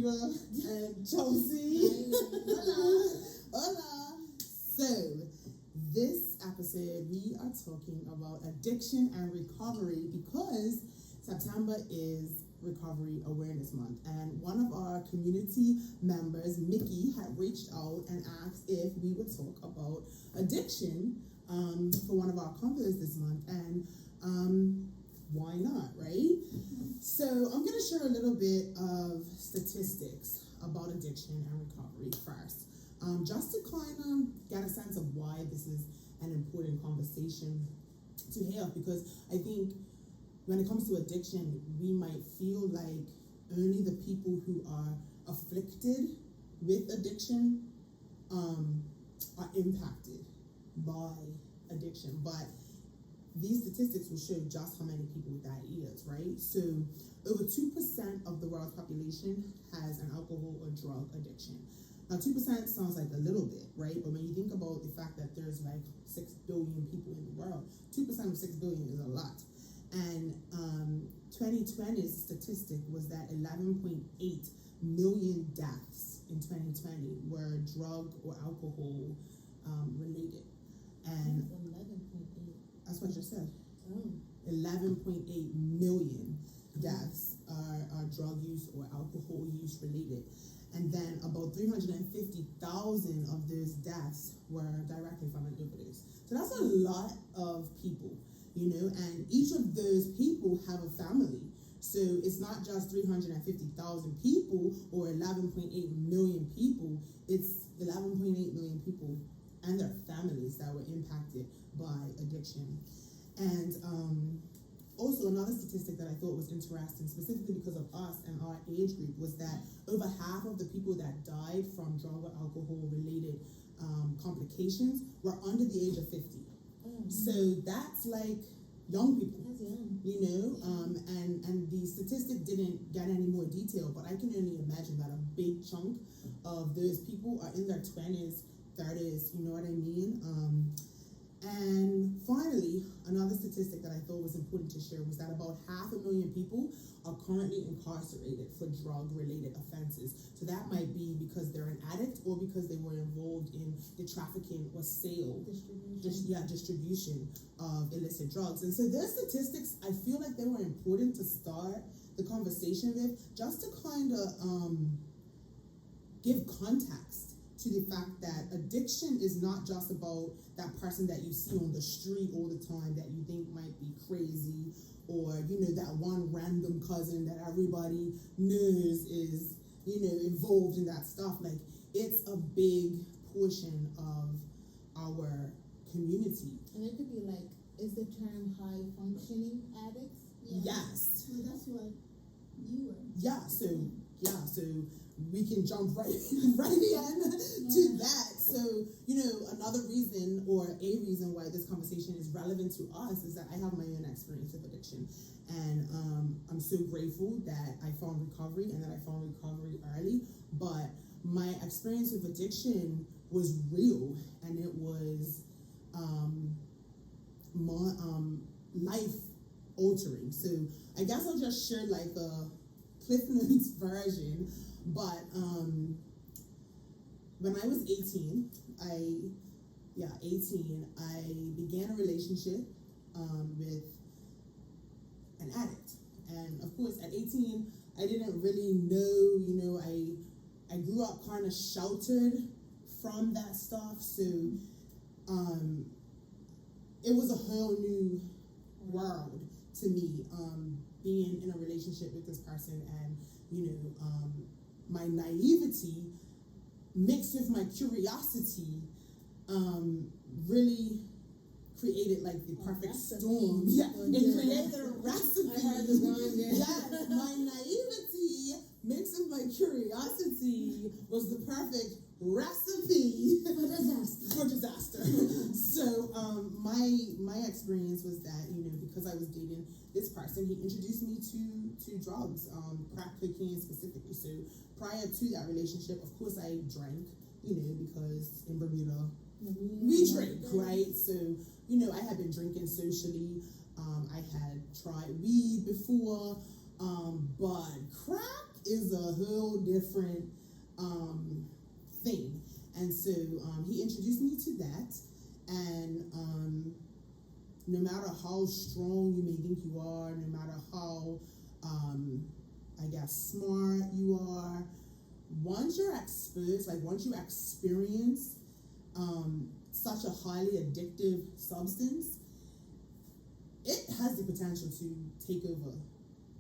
Bermuda and Chelsea. Hola. Hola. So, this episode we are talking about addiction and recovery because September is Recovery Awareness Month, and one of our community members, Mickey, had reached out and asked if we would talk about addiction for one of our convos this month, and why not, right? So I'm going to share a little bit of statistics about addiction and recovery first, just to kind of get a sense of why this is an important conversation to have, because I think when it comes to addiction, we might feel like only the people who are afflicted with addiction are impacted by addiction. But these statistics will show just how many people that is, right? So over 2% of the world's population has an alcohol or drug addiction. Now 2% sounds like a little bit, right? But when you think about the fact that there's like 6 billion people in the world, 2% of 6 billion is a lot. And 2020's statistic was that 11.8 million deaths in 2020 were drug or alcohol related. And 11.8. that's what I just said. Oh. 11.8 million deaths are drug use or alcohol use related. And then about 350,000 of those deaths were directly from an overdose. So that's a lot of people, you know, and each of those people have a family. So it's not just 350,000 people or 11.8 million people, it's 11.8 million people and their families that were impacted by addiction. And also another statistic that I thought was interesting, specifically because of us and our age group, was that over half of the people that died from drug or alcohol related complications were under the age of 50. So that's like young people. That's young. You know, and the statistic didn't get any more detail, but I can only imagine that a big chunk of those people are in their 20s, 30s, you know what I mean? And finally, another statistic that I thought was important to share was that about 500,000 people are currently incarcerated for drug-related offenses. So that might be because they're an addict or because they were involved in the trafficking or sale, distribution of illicit drugs. And so their statistics, I feel like they were important to start the conversation with, just to kind of give context to the fact that addiction is not just about that person that you see on the street all the time that you think might be crazy, or, you know, that one random cousin that everybody knows is, you know, involved in that stuff. Like, it's a big portion of our community. And it could be like, is the term high functioning addicts? Yes. Well, that's what you were. Yeah, so we can jump right in to that. So, you know, another reason or a reason why this conversation is relevant to us is that I have my own experience with addiction. And I'm so grateful that I found recovery and that I found recovery early. But my experience with addiction was real, and it was life altering. So I guess I'll just share like a Cliff Notes version. But when I was 18, I began a relationship with an addict. And of course, at 18, I didn't really know, you know, I grew up kind of sheltered from that stuff. So it was a whole new world to me, being in a relationship with this person, and, you know, my naivety mixed with my curiosity really created like the perfect storm. Yeah, it created a recipe. I heard the rhyme there. Yeah, my naivety mixed with my curiosity was the perfect recipe for disaster. So my experience was that, you know, because I was dating this person, he introduced me to drugs, crack cocaine specifically. So prior to that relationship, of course, I drank, you know, because in Bermuda we drink, right? So, you know, I had been drinking socially. I had tried weed before, but crack, is a whole different thing. And so he introduced me to that, and no matter how strong you may think you are, no matter how I guess smart you are, once you're exposed, like once you experience such a highly addictive substance, it has the potential to take over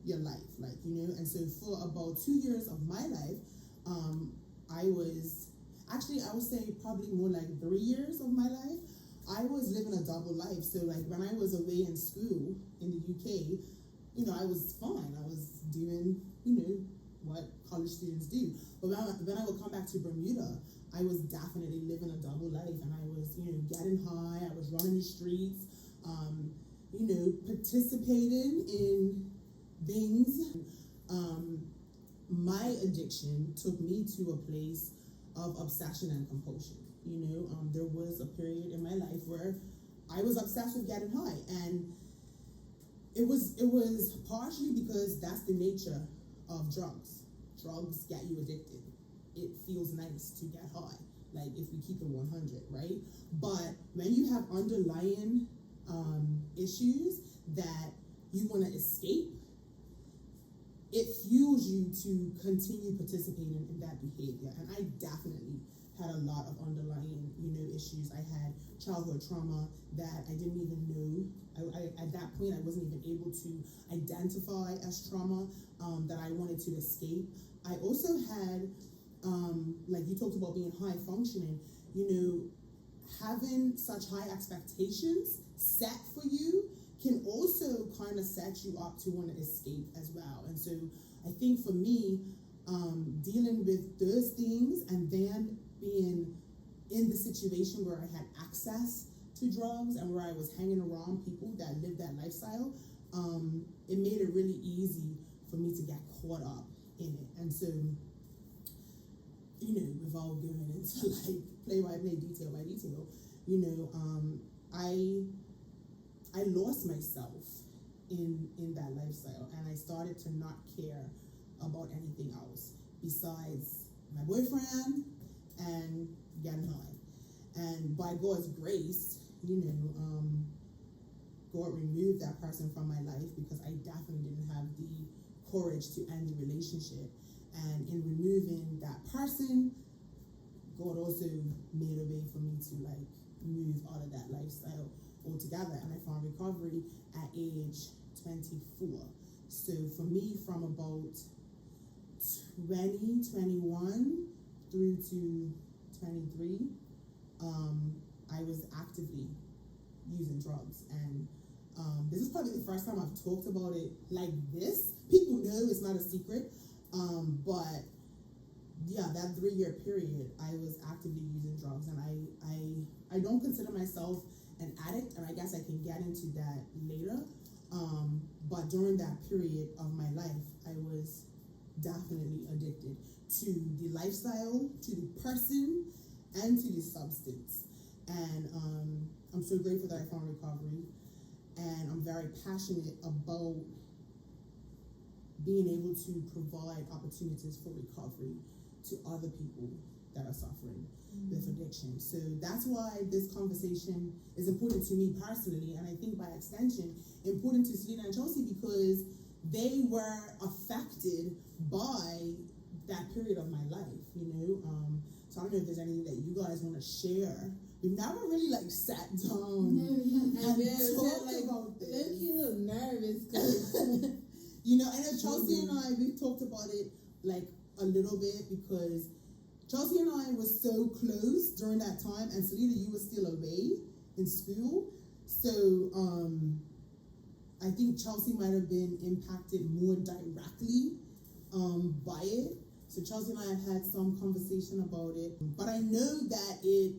your life, like, you know. And so for about 2 years of my life, I was actually, I would say probably more like 3 years of my life, I was living a double life. So like when I was away in school in the UK, you know, I was fine. I was doing, you know, what college students do. But when I would come back to Bermuda, I was definitely living a double life, and I was, you know, getting high. I was running the streets, you know, participating in things. My addiction took me to a place of obsession and compulsion. You know, there was a period in my life where I was obsessed with getting high, and it was partially because that's the nature of drugs. Drugs get you addicted. It feels nice to get high, like if we keep it 100, right? But when you have underlying issues that you want to escape, it fuels you to continue participating in that behavior. And I definitely had a lot of underlying, you know, issues. I had childhood trauma that I didn't even know. I at that point, I wasn't even able to identify as trauma that I wanted to escape. I also had, like you talked about being high functioning, you know, having such high expectations set for you can also kind of set you up to want to escape as well. And so I think for me, dealing with those things and then being in the situation where I had access to drugs and where I was hanging around people that lived that lifestyle, it made it really easy for me to get caught up in it. And so, you know, without going into like play by play, detail by detail, you know, I lost myself in that lifestyle, and I started to not care about anything else besides my boyfriend and getting high. And by God's grace, you know, God removed that person from my life because I definitely didn't have the courage to end the relationship. And in removing that person, God also made a way for me to like move out of that lifestyle altogether. And I found recovery at age 24. So for me, from about 2021 through to 23, I was actively using drugs. And this is probably the first time I've talked about it like this. People know it's not a secret. But yeah, that 3-year period, I was actively using drugs, and I don't consider myself an addict, and I guess I can get into that later. But during that period of my life, I was definitely addicted to the lifestyle, to the person, and to the substance. And I'm so grateful that I found recovery, and I'm very passionate about being able to provide opportunities for recovery to other people that are suffering with addiction. So that's why this conversation is important to me personally, and I think by extension, important to Selena and Chelsea, because they were affected by that period of my life, you know. So I don't know if there's anything that you guys want to share. We've never really like sat down and talked about this. Look, you a little nervous because you know, I know Chelsea and I, we've talked about it like a little bit because Chelsea and I were so close during that time, and Selena, you were still away in school. So I think Chelsea might have been impacted more directly by it. So Chelsea and I have had some conversation about it, but I know that it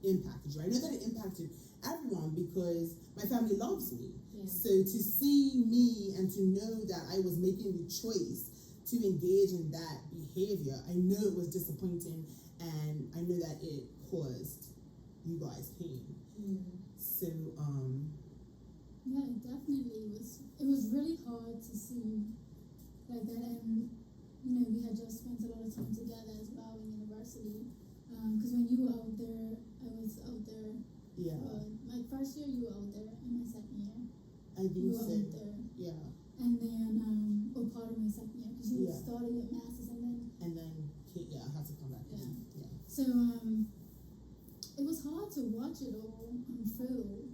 impacted you. I know that it impacted everyone because my family loves me. Yeah. So to see me and to know that I was making the choice to engage in that behavior, I know it was disappointing, and I know that it caused you guys pain. Yeah. So yeah, it definitely was. It was really hard to see like that, and we had just spent a lot of time together as well in university. Because when you were out there, I was out there. Yeah. My first year, you were out there, and my second year, I you think were so. out there. Yeah. And then, or part of my second year, because you Yeah. started your masters, and then. And then, I had to come back. Yeah. Yeah. So, it was hard to watch it all unfold,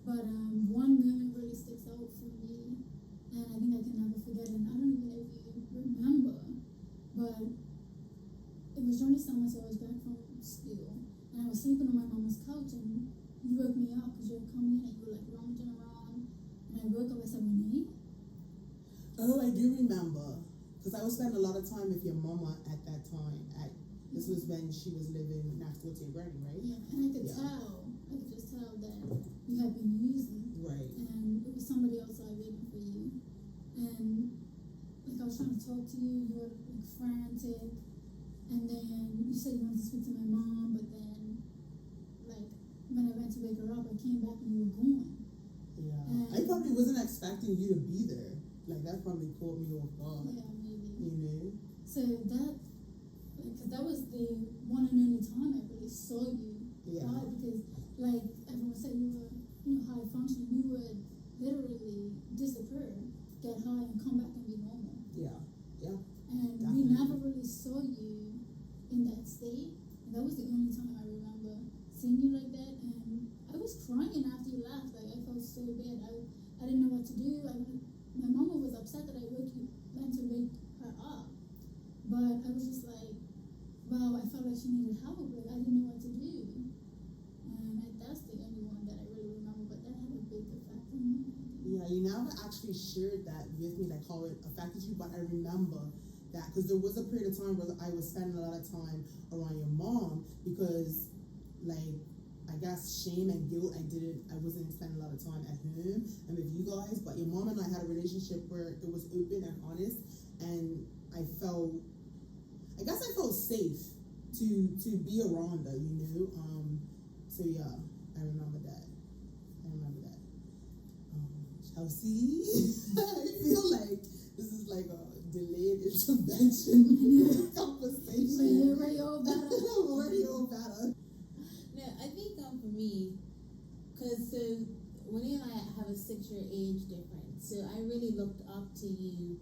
but one moment really sticks out for me, and I think I can never forget it. And I don't even know if you remember, but it was during the summer, so I was back from school, and I was sleeping on my mama's couch, and you woke me up because you were coming in and you were like rummaging around, and I woke up. I said, "Juanae." Oh, I do remember. Because I was spending a lot of time with your mama at that time. This was when she was living next door to your granny, right? Yeah, and I could just tell that you had been using. Right. And it was somebody outside waiting for you. And like I was trying to talk to you, you were like frantic. And then you said you wanted to speak to my mom, but then like when I went to wake her up, I came back and you were gone. Yeah. And I probably wasn't expecting you to be there. Like that probably caught me off guard. yeah, maybe. You know? So because that was the one and only time I really saw you. Yeah. Right? Because like everyone said, you were high functioning. You would literally disappear, get high, and come back and be normal. Yeah. Yeah. And Definitely. we never really saw you in that state. And that was the only time I remember seeing you like that. And I was crying after you left. Like I felt so bad. I didn't know what to do. My mama was upset that I went to wake her up. But I was just like, wow, I felt like she needed help. Like I didn't know what to do. And that's the only one that I really remember. But that had a big effect on me. Yeah, you never actually shared that with me, like how it affected you, but I remember that because there was a period of time where I was spending a lot of time around your mom because, like, I guess shame and guilt, I wasn't spending a lot of time at home and with you guys, but your mom and I had a relationship where it was open and honest, and I felt safe to be around her, so yeah, I remember that. Chelsea, I feel like this is like a delayed intervention conversation. So you're already all better. I'm already all better. No, I think for me, because Juanae and I have a 6-year age difference, so I really looked up to you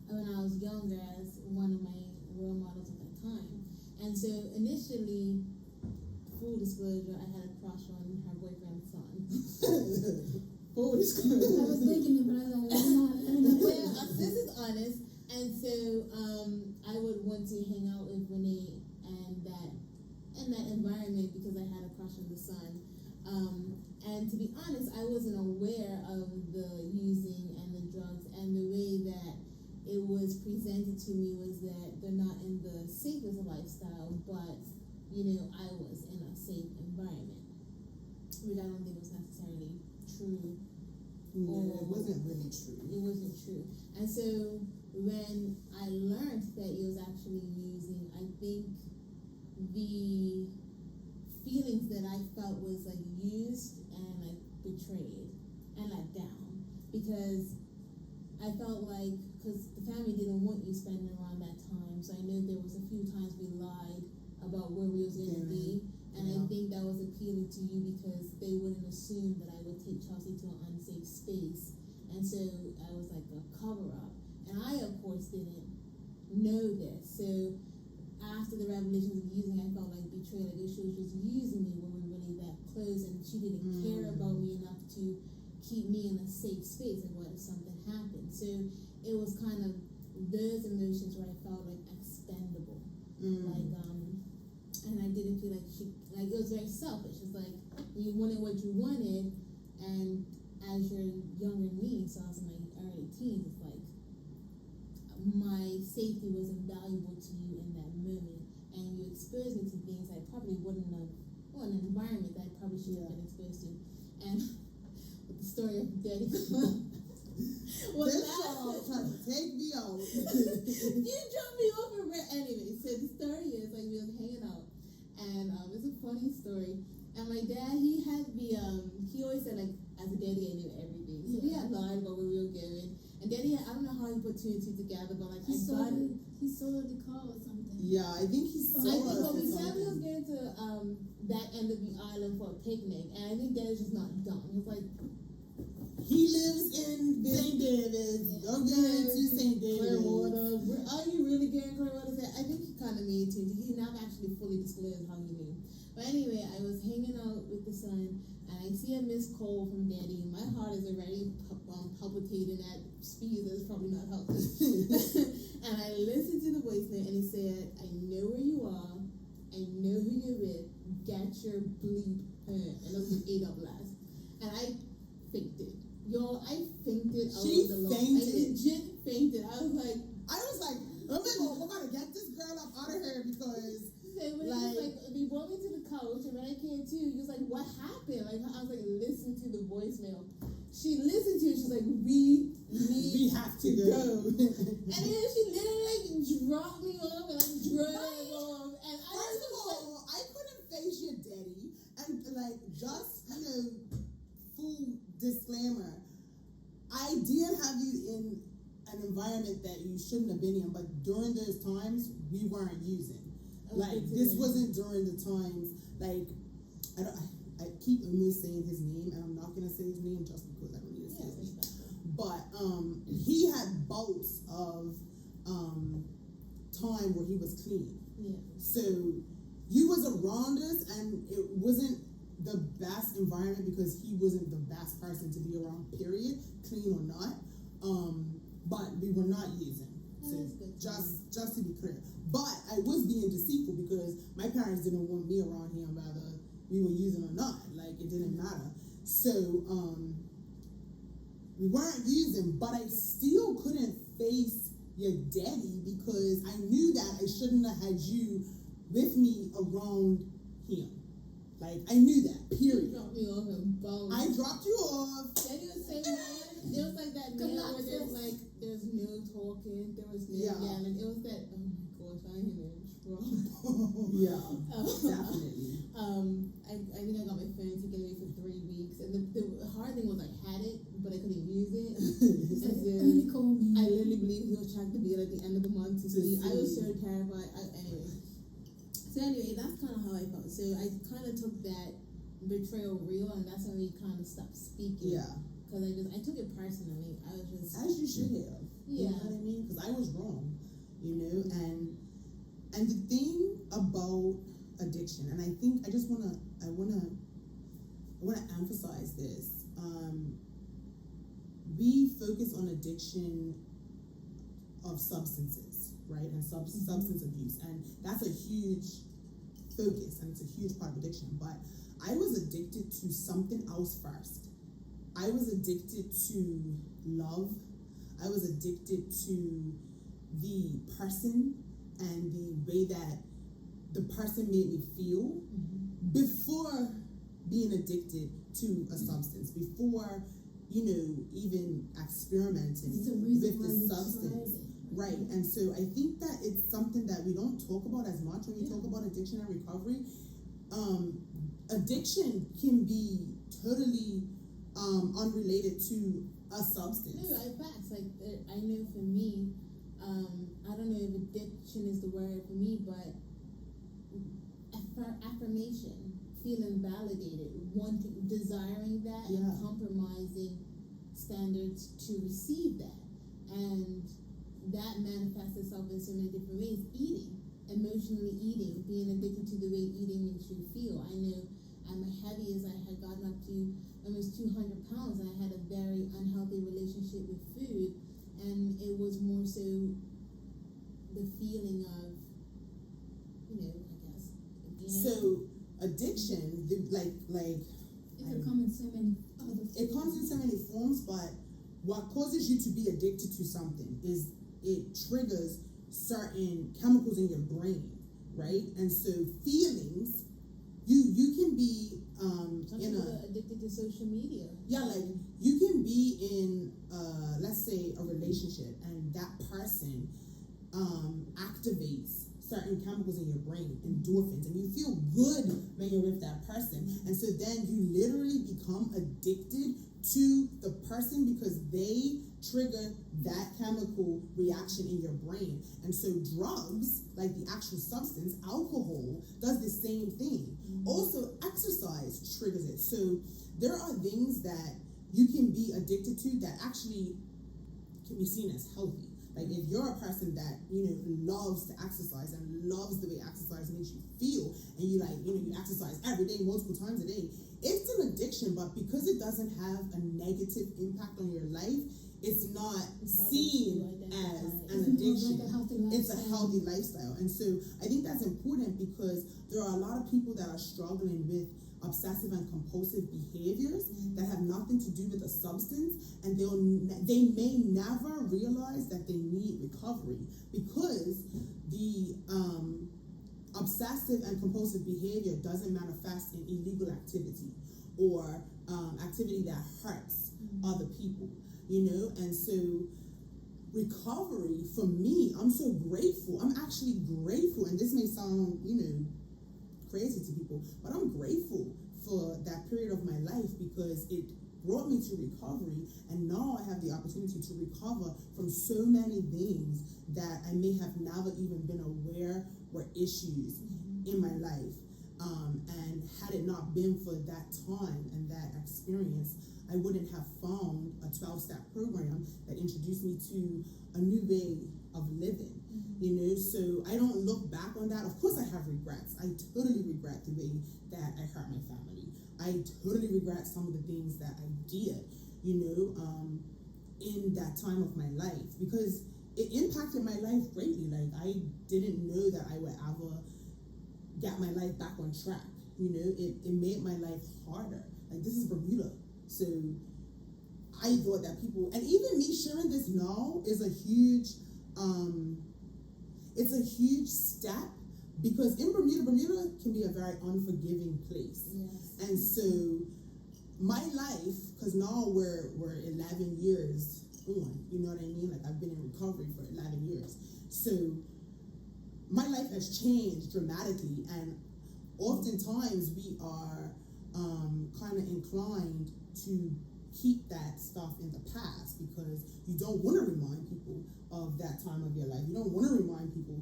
when I was younger as one of my role models at that time. And so initially, full disclosure, I had a crush on her boyfriend's son. Full I disclosure. was thinking it, but I was like, I'm not. Well, this is honest. And so I would want to hang out with Juanae and that environment because I had a crush on the son. And to be honest, I wasn't aware of the using and the drugs, and the way that it was presented to me was that they're not in the safest lifestyle, but I was in a safe environment, which I don't think was necessarily true. No, it wasn't really true. It wasn't true. And so when I learned that he was actually using, I think the feelings that I felt was like used and like betrayed and let down, because I felt like, because the family didn't want you spending around that time, so I know there was a few times we lied about where we was going to be, and I think that was appealing to you because they wouldn't assume that I would take Chelsea to an unsafe space, and so I was like a cover-up, and I of course didn't know this, so after the revelations of using, I felt like betrayed, like she was just using me when we were really that close, and she didn't care about me enough to keep me in a safe space. Like, what if something happened? So it was kind of those emotions where I felt like expendable, and I didn't feel like it was very selfish. It's like you wanted what you wanted, and as you're younger than me, so I was in my early teens, it's like my safety was invaluable to you in that moment, and you exposed me to things I probably wouldn't have, well, an environment that I probably should have been exposed to. And with the story of Daddy This y'all trying to take me out. You dropped me off anyway. So the story is like we was hanging out, and it's a funny story. And my dad, he always said like, as a daddy, I knew everything. So we had lied about where we were going. And Daddy, I don't know how he put two and two together, but like He I sold got it. it. He sold the car or something. Yeah, I think he saw I think us when or we said we was something. going to that end of the island for a picnic, and I think Daddy's just not done. He's like, He lives in St. David. Don't get into St. David. Clearwater. Are you really getting Clearwater? I think he kind of made too. He never actually fully disclosed how he knew. But anyway, I was hanging out with the son, and I see a missed call from Daddy. My heart is already palpitating at speeds that's probably not helping. And I listened to the voice note, and it said, "I know where you are. I know who you're with. Get your bleep on." And it was an 8 up last. And I fainted. Y'all, I fainted out She of the lawn. I fainted. legit fainted. I was like, oh my God, we're gonna get this girl up out of here because so when he was like, they brought me to the couch, and when I came to, he was like, "What happened?" Like I was like, "Listen to the voicemail." She listened to it. She's like, "We have to go. And then she literally like dropped me off and like drove me off. And I First was of all, I couldn't face your daddy, and like just full disclaimer, I did have you in an environment that you shouldn't have been in, but during those times we weren't using. Like this wasn't during the times like I keep almost saying his name, and I'm not gonna say his name just because I don't need to say his name. But he had bouts of time where he was clean. Yeah. So you was around us, and it wasn't the best environment because he wasn't the best person to be around, period, clean or not. But we were not using. So just to be clear. But I was being deceitful because my parents didn't want me around him whether we were using or not. Like it didn't matter. So we weren't using, but I still couldn't face your daddy because I knew that I shouldn't have had you with me around him. Like I knew that. Period. You dropped me off and bounced. I dropped you off. Then it was saying it was like that man where there's no talking, there was no yelling. It was that, oh my gosh, I am in trouble. Yeah, definitely. I think I got my phone taken away for 3 weeks, and the hard thing was I had it, but I couldn't use it. And then I literally believed he was trying to be at the end of the month to see. I was so terrified. Anyway, that's kind of how I felt. So I kind of took that betrayal real, and that's when we kind of stopped speaking. Yeah. Because I took it personally. I was just as you should have. Yeah. You know what I mean? Because I was wrong. You know, and the thing about addiction, and I think I wanna emphasize this. We focus on addiction of substances, right, and substance abuse, and that's a huge focus, and it's a huge part of addiction. But I was addicted to something else first. I was addicted to love. I was addicted to the person and the way that the person made me feel before being addicted to a substance, before, even experimenting with the substance. Right. And so I think that it's something that we don't talk about as much when we talk about addiction and recovery. Addiction can be totally unrelated to a substance. No, facts. Like I know for me, I don't know if addiction is the word for me, but affirmation, feeling validated, wanting, desiring that, and compromising standards to receive that, and that manifests itself in so many different ways. Eating, emotionally eating, being addicted to the way eating makes you feel. I know at my heaviest, I had gotten up to almost 200 pounds, and I had a very unhealthy relationship with food, and it was more so the feeling of, I guess. So addiction, like it could come in so many other forms. It comes in so many forms, but what causes you to be addicted to something is it triggers certain chemicals in your brain, right? And so feelings, you can be Some people are addicted to social media. Yeah, like you can be in let's say a relationship, and that person activates certain chemicals in your brain, endorphins, and you feel good when you're with that person. And so then you literally become addicted to the person because they trigger that chemical reaction in your brain. And so drugs, like the actual substance, alcohol, does the same thing. Also, exercise triggers it. So there are things that you can be addicted to that actually can be seen as healthy. Like if you're a person that, loves to exercise and loves the way exercise makes you feel, and you you exercise every day, multiple times a day, it's an addiction, but because it doesn't have a negative impact on your life, it's not seen as an addiction. It's a healthy lifestyle. And so I think that's important because there are a lot of people that are struggling with obsessive and compulsive behaviors that have nothing to do with a substance, and they may never realize that they need recovery because the obsessive and compulsive behavior doesn't manifest in illegal activity or activity that hurts other people, and so recovery for me, I'm so grateful. I'm actually grateful, and this may sound, crazy to people, but I'm grateful for that period of my life because it brought me to recovery, and now I have the opportunity to recover from so many things that I may have never even been aware were issues in my life. And had it not been for that time and that experience, I wouldn't have found a 12-step program that introduced me to a new way of living. So I don't look back on that. Of course I have regrets. I totally regret the way that I hurt my family. I totally regret some of the things that I did, in that time of my life, because it impacted my life greatly. Like I didn't know that I would ever get my life back on track. It made my life harder. Like this is Bermuda. So I thought that people, and even me sharing this now is a huge, it's a huge step, because in Bermuda can be a very unforgiving place. Yes. And so my life, because now we're 11 years on, you know what I mean? Like I've been in recovery for 11 years. So my life has changed dramatically, and oftentimes we are kind of inclined to keep that stuff in the past because you don't want to remind people of that time of your life. You don't want to remind people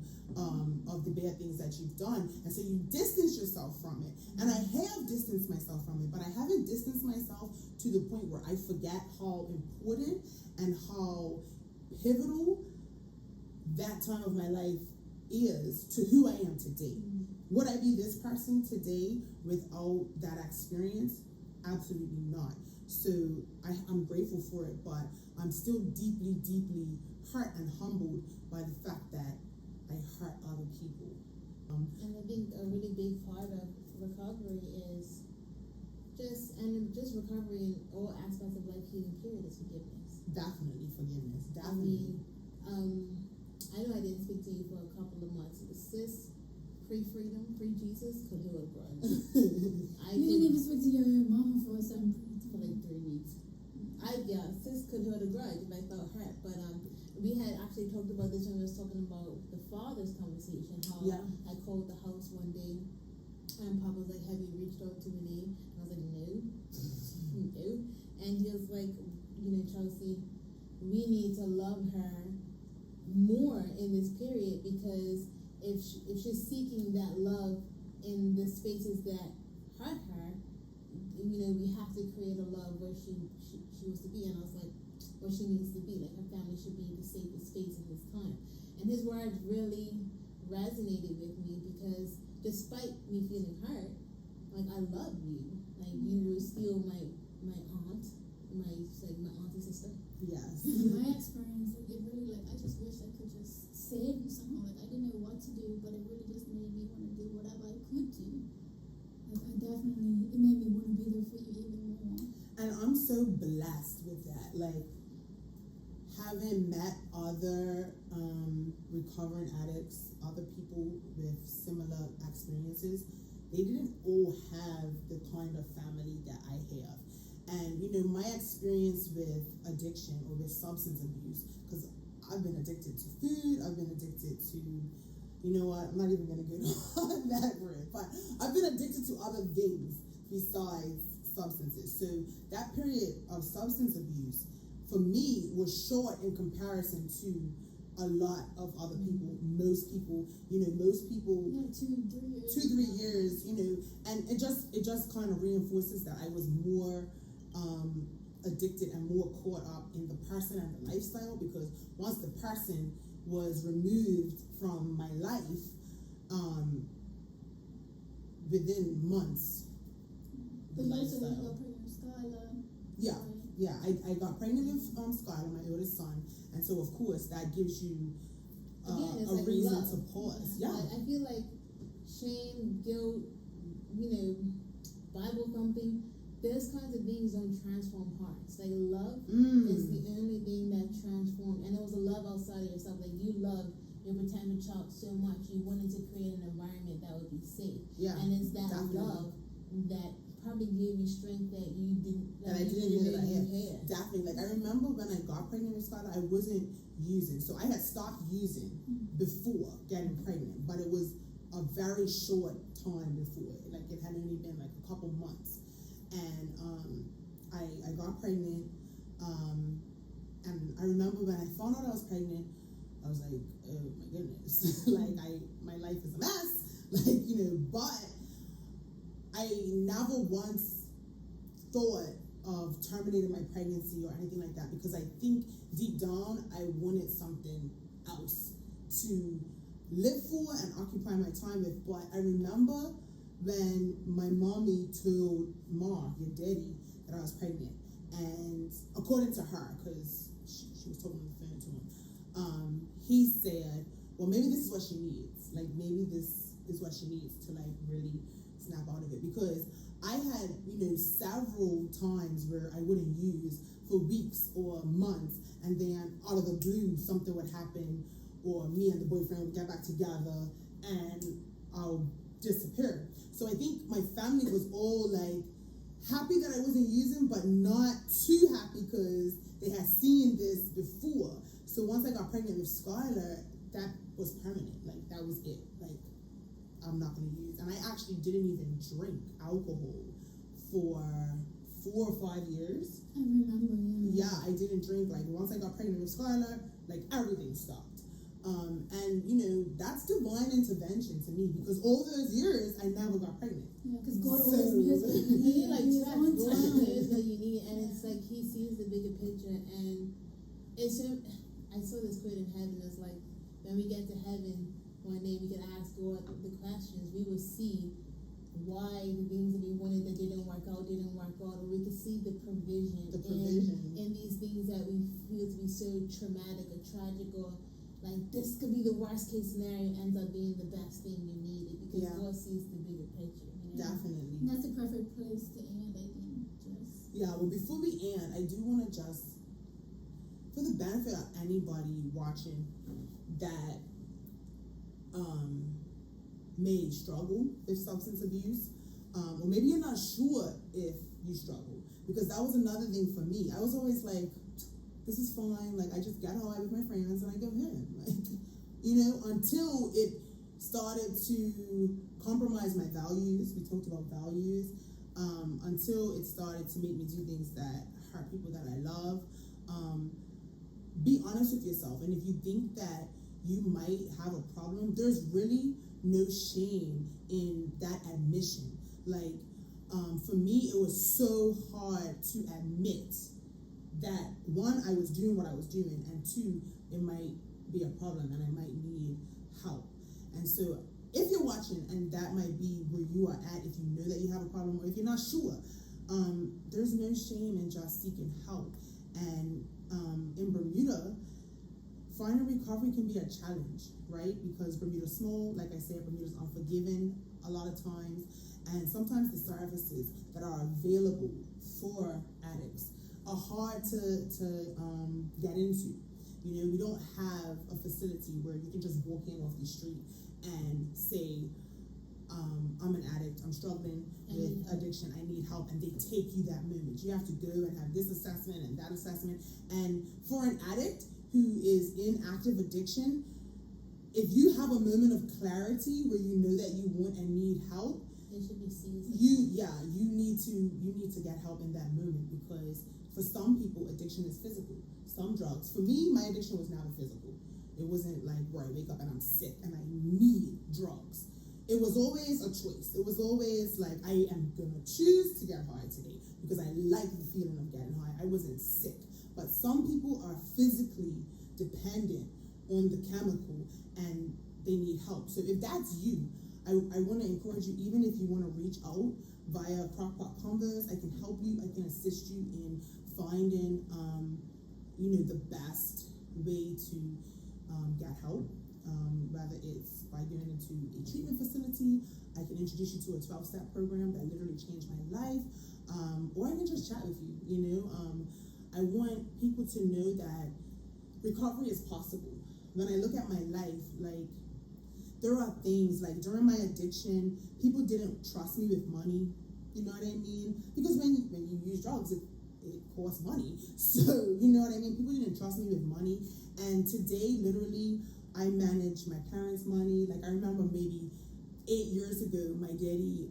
of the bad things that you've done, and so you distance yourself from it. And I have distanced myself from it, but I haven't distanced myself to the point where I forget how important and how pivotal that time of my life is to who I am today. Would I be this person today without that experience? Absolutely not. So I'm grateful for it, but I'm still deeply, deeply hurt and humbled by the fact that I hurt other people. And I think a really big part of recovery is just recovery in all aspects of life, healing period, is forgiveness. Definitely forgiveness. I Definitely. mean, I know I didn't speak to you for a couple of months. It was sis, pre-freedom, pre-Jesus, could hold a grudge. You didn't even speak to your mama for a certain period of for time. like 3 weeks. Sis could hold a grudge if I felt hurt, but we had actually talked about this when we was talking about the father's conversation. How I called the house one day, and Papa was like, "Have you reached out to Renee?" And I was like, "No, no." And he was like, "Chelsea, we need to love her more in this period, because if she's seeking that love in the spaces that hurt her, we have to create a love where she wants to be." And I was like, where she needs to be, like her family should be the safest space in this time. And his words really resonated with me, because despite me feeling hurt, like I love you, like you were still my aunt, my auntie sister. Yes. My experience, like, it really, like, I just wish I could just save you somehow. Like, I didn't know what to do, but it really just made me want to do whatever I could do. Like, it made me want to be there for you even more. And I'm so blessed with that. Like, having met other recovering addicts, other people with similar experiences, they didn't all have the kind of family that I have. And my experience with addiction or with substance abuse, because I've been addicted to food, I've been addicted to you know what, I'm not even gonna go on that road. But I've been addicted to other things besides substances. So that period of substance abuse for me was short in comparison to a lot of other people. Most people, Yeah, 2-3 years. 2-3 years, and it just kind of reinforces that I was more addicted and more caught up in the person and the lifestyle, because once the person was removed from my life, within months, the But you also lifestyle. got pregnant with Skylar. Yeah, Right. yeah. I got pregnant with Skylar, my oldest son, and so of course that gives you Again, it's a like reason love. to pause. Yeah. Like, I feel like shame, guilt, Bible thumping, those kinds of things don't transform hearts. Like love is the only thing that transforms. And it was a love outside of yourself. Like you loved your pretend child so much, you wanted to create an environment that would be safe. Yeah. And it's that definitely. love that probably gave you strength that you didn't. That I didn't know that I had. Definitely. Like I remember when I got pregnant with Skylar, I wasn't using. So I had stopped using before getting pregnant, but it was a very short time before. Like it had only been like a couple months. And I got pregnant, and I remember when I found out I was pregnant, I was like, oh my goodness, like my life is a mess, but I never once thought of terminating my pregnancy or anything like that, because I think deep down I wanted something else to live for and occupy my time with. But I remember when my mommy told Ma, your daddy, that I was pregnant, and according to her, because she was talking on the phone to him, he said, well, maybe this is what she needs. Like, maybe this is what she needs to, like, really snap out of it. Because I had, several times where I wouldn't use for weeks or months, and then out of the blue, something would happen, or me and the boyfriend would get back together, and I'll disappear. So I think my family was all, like, happy that I wasn't using, but not too happy because they had seen this before. So once I got pregnant with Skylar, that was permanent. Like, that was it. Like, I'm not going to use. And I actually didn't even drink alcohol for 4 or 5 years. I remember, yeah. Yeah, I didn't drink. Like, once I got pregnant with Skylar, like, everything stopped. And, that's divine intervention to me, because all those years, I never got pregnant. Yeah, because God So- always knows what you He need. like His tracks own God time. knows what you need, and it's like he sees the bigger picture. And it's so, I saw this quote in heaven. It's like when we get to heaven one day, we can ask God the questions. We will see why the things that we wanted that didn't work out, or we can see the provision. In these things that we feel to be so traumatic or tragic, or like this could be the worst case scenario, ends up being the best thing you needed, because Yeah. God sees the bigger picture. Definitely. And that's the perfect place to end, I think. Just Yeah, well, before we end, I do want to just, for the benefit of anybody watching that may struggle with substance abuse, or maybe you're not sure if you struggle, because that was another thing for me. I was always like, this is fine, like I just get high with my friends and I go home, like, until it started to compromise my values. We talked about values. Until it started to make me do things that hurt people that I love. Be honest with yourself, and if you think that you might have a problem, there's really no shame in that admission. Like, for me, it was so hard to admit that, one, I was doing what I was doing, and two, it might be a problem and I might need help. And so if you're watching and that might be where you are at, if you know that you have a problem, or if you're not sure, there's no shame in just seeking help. And in Bermuda, finding recovery can be a challenge, right? Because Bermuda's small, like I said, Bermuda's unforgiving a lot of times, and sometimes the services that are available for addicts are hard to get into. We don't have a facility where you can just walk in off the street and say, I'm an addict, I'm struggling with addiction, I need help, and they take you that moment. You have to go and have this assessment and that assessment. And for an addict who is in active addiction, if you have a moment of clarity where you know that you want and need help, It should be seized. you need to get help in that moment, because for some people addiction is physical. Some drugs. For me, my addiction was never physical. It wasn't like where I wake up and I'm sick and I need drugs. It was always a choice. It was always like, I am gonna choose to get high today because I like the feeling of getting high. I wasn't sick. But some people are physically dependent on the chemical and they need help. So if that's you, I want to encourage you, even if you want to reach out via Crockpot Convos, I can help you. I can assist you in finding, the best way to get help. Whether it's by going into a treatment facility, I can introduce you to a 12-step program that literally changed my life, or I can just chat with you. I want people to know that recovery is possible. When I look at my life, like, there are things, like during my addiction, people didn't trust me with money, you know what I mean? Because when you use drugs, it costs money. So, you know what I mean? People didn't trust me with money. And today, literally, I manage my parents' money. Like, I remember maybe 8 years ago, my daddy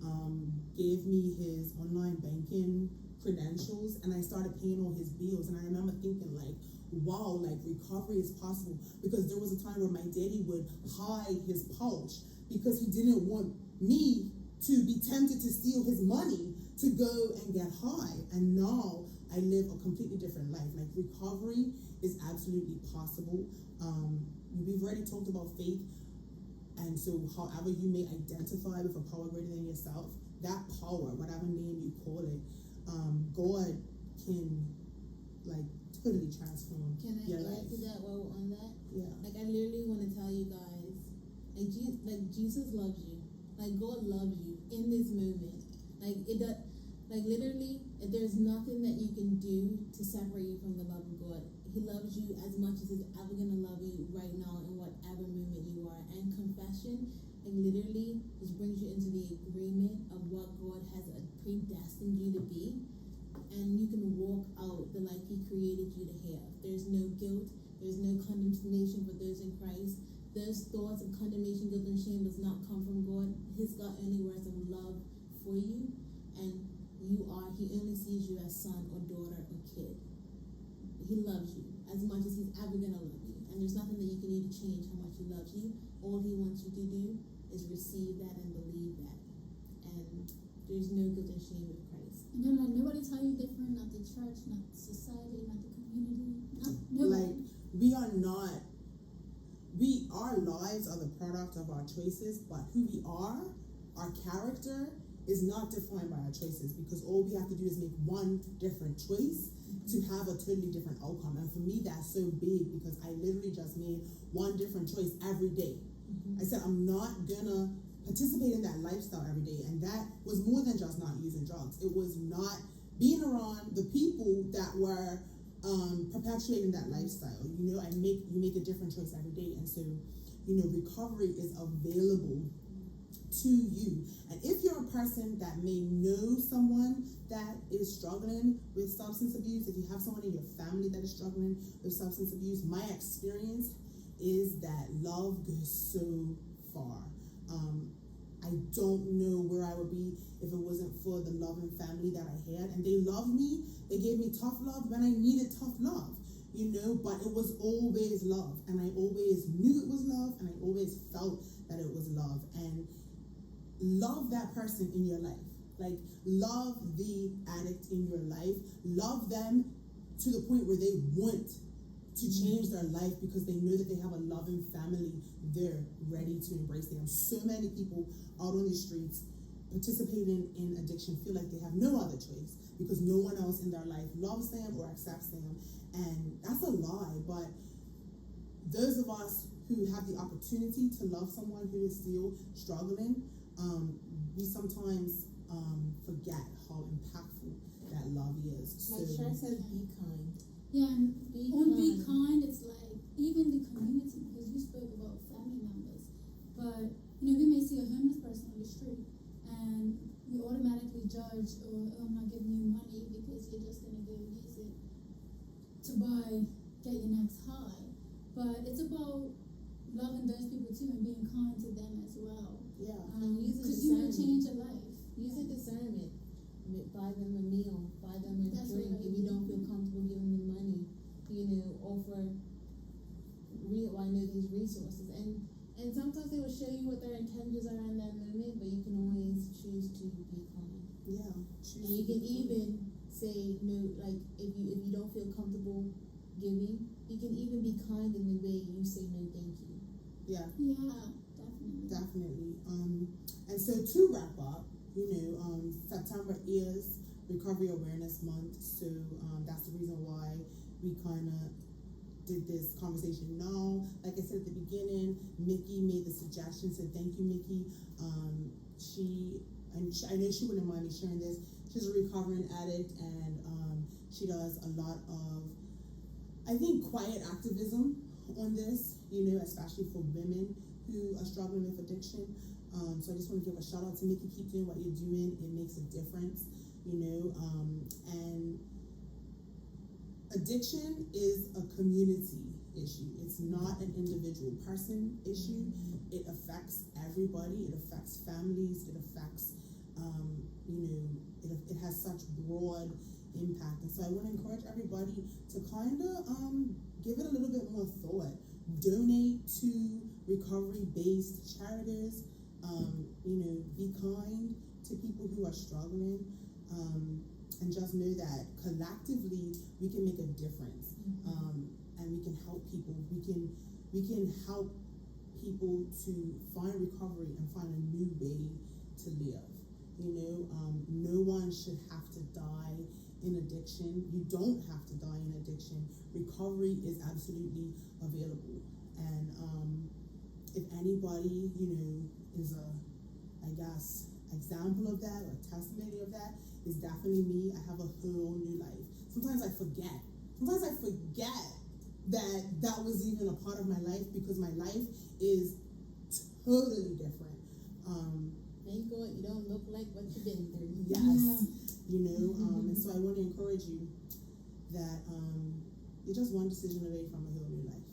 gave me his online banking credentials, and I started paying all his bills. And I remember thinking, like, wow, like, recovery is possible, because there was a time where my daddy would hide his pouch because he didn't want me to be tempted to steal his money to go and get high. And now I live a completely different life. Like, recovery is absolutely possible. We've already talked about faith, and so however you may identify with a power greater than yourself, that power, whatever name you call it, God can, like, totally transform Can I your add life. to that while we're on that? Yeah. Like, I literally want to tell you guys, like Jesus loves you. Like, God loves you in this moment. Like, literally, there's nothing that you can do to separate you from the love of God. He loves you as much as he's ever gonna love you right now in whatever moment you are. And confession, like, literally, just brings you into the agreement of what God has predestined you to be. And you can walk out the life he created you to have. There's no guilt. There's no condemnation for those in Christ. Those thoughts of condemnation, guilt, and shame does not come from God. He's got only words of love for you. And he only sees you as son or daughter or kid. He loves you as much as he's ever going to love you. And there's nothing that you can do to change how much he loves you. All he wants you to do is receive that and believe that. And there's no guilt and shame with Christ. And don't let nobody tell you different, not the church, not the society, not the community, not nobody. Like, our lives are the product of our choices, but who we are, our character, is not defined by our choices, because all we have to do is make one different choice to have a totally different outcome. And for me, that's so big, because I literally just made one different choice every day. I said, I'm not gonna participate in that lifestyle every day. And that was more than just not using drugs. It was not being around the people that were perpetuating that lifestyle. You make a different choice every day. And so, recovery is available to you. And if you're a person that may know someone that is struggling with substance abuse, if you have someone in your family that is struggling with substance abuse, my experience is that love goes so far. I don't know where I would be if it wasn't for the loving family that I had. And they loved me. They gave me tough love when I needed tough love, but it was always love. And I always knew it was love, and I always felt that it was love. And love that person in your life. Like, love the addict in your life. Love them to the point where they want to change their life, because they know that they have a loving family there ready to embrace them. So many people out on the streets participating in addiction feel like they have no other choice because no one else in their life loves them or accepts them. And that's a lie. But those of us who have the opportunity to love someone who is still struggling, we sometimes forget how impactful that love is. My church says be kind. Yeah, and Be be kind. kind, it's like, even the community, because you spoke about family members, but, we may see a homeless person on the street, and we automatically judge, or, oh, I'm not giving you money because you're just going to go use it to get your next high. But it's about loving those people too and being kind to them as well. Yeah. And using Because you will discernment. change a life. Using discernment. Buy them a meal, buy them a That's drink. what I If you don't feel comfortable giving them money, offer. I know these resources, and sometimes they will show you what their intentions are in that moment, but you can always choose to be kind. Yeah. And you can even say no, like if you don't feel comfortable giving, you can even be kind in the way you say no, thank you. Yeah. Yeah, definitely. Definitely. And so to wrap up, September is Recovery Awareness Month, so that's the reason why we kind of did this conversation now. Like I said at the beginning, Mickey made the suggestion, so thank you, Mickey. I know she wouldn't mind me sharing this. She's a recovering addict, and she does a lot of, I think, quiet activism on this, especially for women who are struggling with addiction. So I just want to give a shout out to Mickey. Keep doing what you're doing. It makes a difference, and addiction is a community issue. It's not an individual person issue. It affects everybody. It affects families. It affects, it has such broad impact. And so I want to encourage everybody to kind of give it a little bit more thought. Donate to recovery-based charities. Be kind to people who are struggling. And just know that collectively we can make a difference, and we can help people. We can help people to find recovery and find a new way to live. No one should have to die in addiction. You don't have to die in addiction. Recovery is absolutely available, and if anybody is a, I guess, example of that or testimony of that, is definitely me. I have a whole new life. Sometimes I forget that was even a part of my life, because my life is totally different. Thank God you don't look like what you've been through. Yes. And so I want to encourage you that you're just one decision away from a whole new life.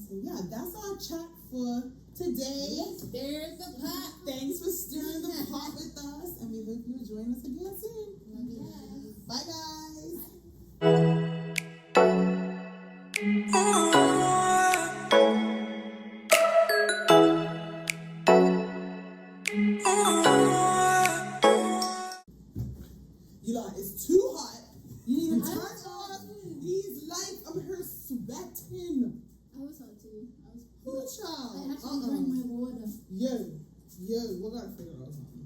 So yeah, that's our chat for today. Yes, there's the pot. Thanks for stirring the pot with us, and we hope you will join us again soon. Love you guys. Bye, guys. You know, it's too hot. You need to turn off these lights. I'm here sweating. I was hot too. Ooh, child. I actually drank my water. Yo, we gotta figure out something.